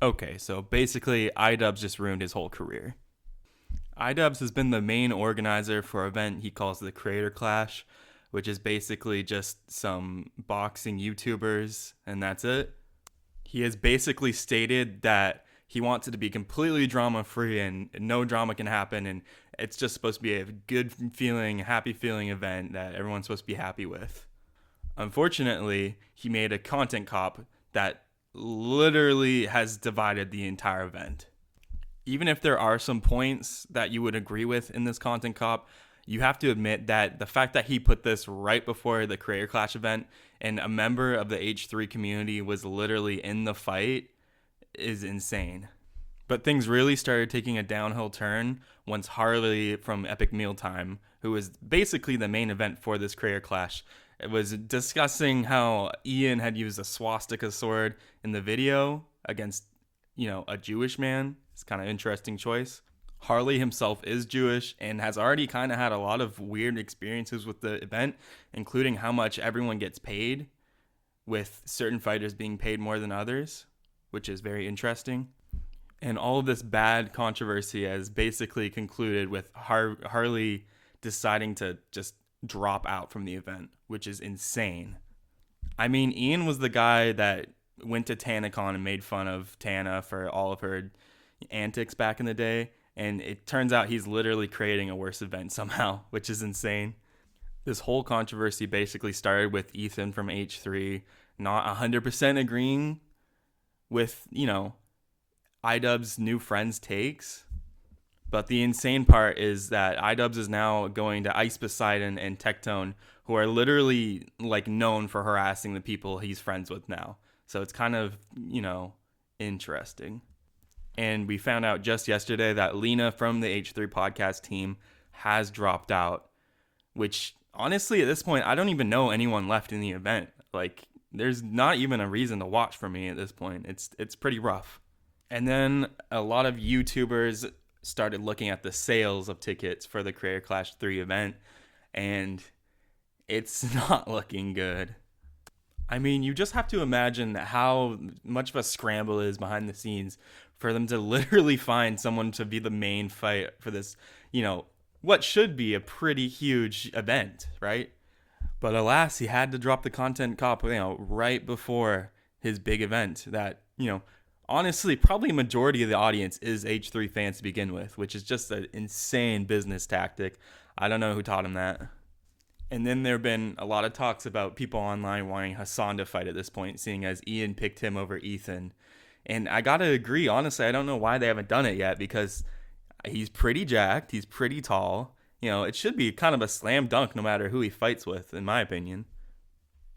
Okay, so basically, Iduzzz just ruined his whole career. Iduzzz has been the main organizer for an event he calls the Creator Clash, which is basically just some boxing YouTubers, and that's it. He has basically stated that he wants it to be completely drama free and no drama can happen, and it's just supposed to be a good feeling, happy feeling event that everyone's supposed to be happy with. Unfortunately, he made a content cop that literally has divided the entire event. Even if there are some points that you would agree with in this content cop, you have to admit that the fact that he put this right before the Creator Clash event and a member of the H3 community was literally in the fight is insane. But things really started taking a downhill turn once Harley from Epic Mealtime, who was basically the main event for this Creator Clash, was discussing how Ian had used a swastika sword in the video against, a Jewish man. It's kind of interesting choice. Harley himself is Jewish and has already kind of had a lot of weird experiences with the event, including how much everyone gets paid, with certain fighters being paid more than others, which is very interesting. And all of this bad controversy has basically concluded with Harley deciding to just drop out from the event, which is insane. I mean, Ian was the guy that went to TanaCon and made fun of Tana for all of her antics back in the day, and it turns out he's literally creating a worse event somehow, which is insane. This whole controversy basically started with Ethan from H3 not 100% agreeing with, Iduzz's new friends' takes. But the insane part is that Iduzzz is now going to Ice Poseidon and Tectone, who are literally known for harassing the people he's friends with now. So it's kind of, interesting. And we found out just yesterday that Lena from the H3 podcast team has dropped out, which honestly at this point, I don't even know anyone left in the event. There's not even a reason to watch for me at this point. It's pretty rough. And then a lot of YouTubers started looking at the sales of tickets for the Creator Clash 3 event, and it's not looking good. I mean, you just have to imagine how much of a scramble is behind the scenes for them to literally find someone to be the main fight for this, what should be a pretty huge event, right? But alas, he had to drop the content cop, right before his big event that, honestly, probably a majority of the audience is H3 fans to begin with, which is just an insane business tactic. I don't know who taught him that. And then there have been a lot of talks about people online wanting Hassan to fight at this point, seeing as Ian picked him over Ethan. And I gotta agree, honestly, I don't know why they haven't done it yet, because he's pretty jacked, he's pretty tall. It should be kind of a slam dunk no matter who he fights with, in my opinion.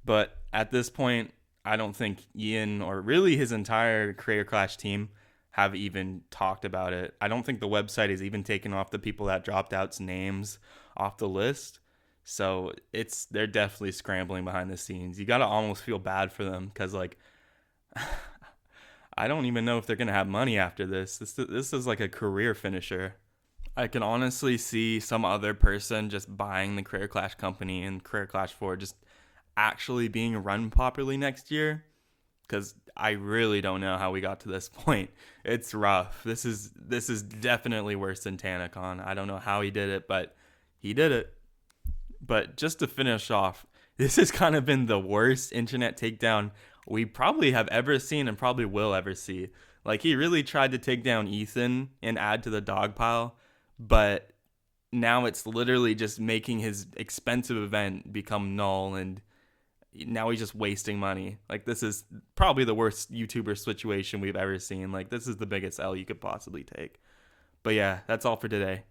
But at this point, I don't think Ian or really his entire Creator Clash team have even talked about it. I don't think the website has even taken off the people that dropped out's names off the list. So they're definitely scrambling behind the scenes. You got to almost feel bad for them because, I don't even know if they're going to have money after this. This is like a career finisher. I can honestly see some other person just buying the Creator Clash company and Creator Clash 4 just actually being run properly next year, because I really don't know how we got to this point. It's rough. This is definitely worse than TanaCon. I don't know how he did it, but he did it. But just to finish off, this has kind of been the worst internet takedown we probably have ever seen and probably will ever see. He really tried to take down Ethan and add to the dog pile, but now it's literally just making his expensive event become null, and now he's just wasting money. This is probably the worst YouTuber situation we've ever seen. This is the biggest L you could possibly take. But yeah, that's all for today.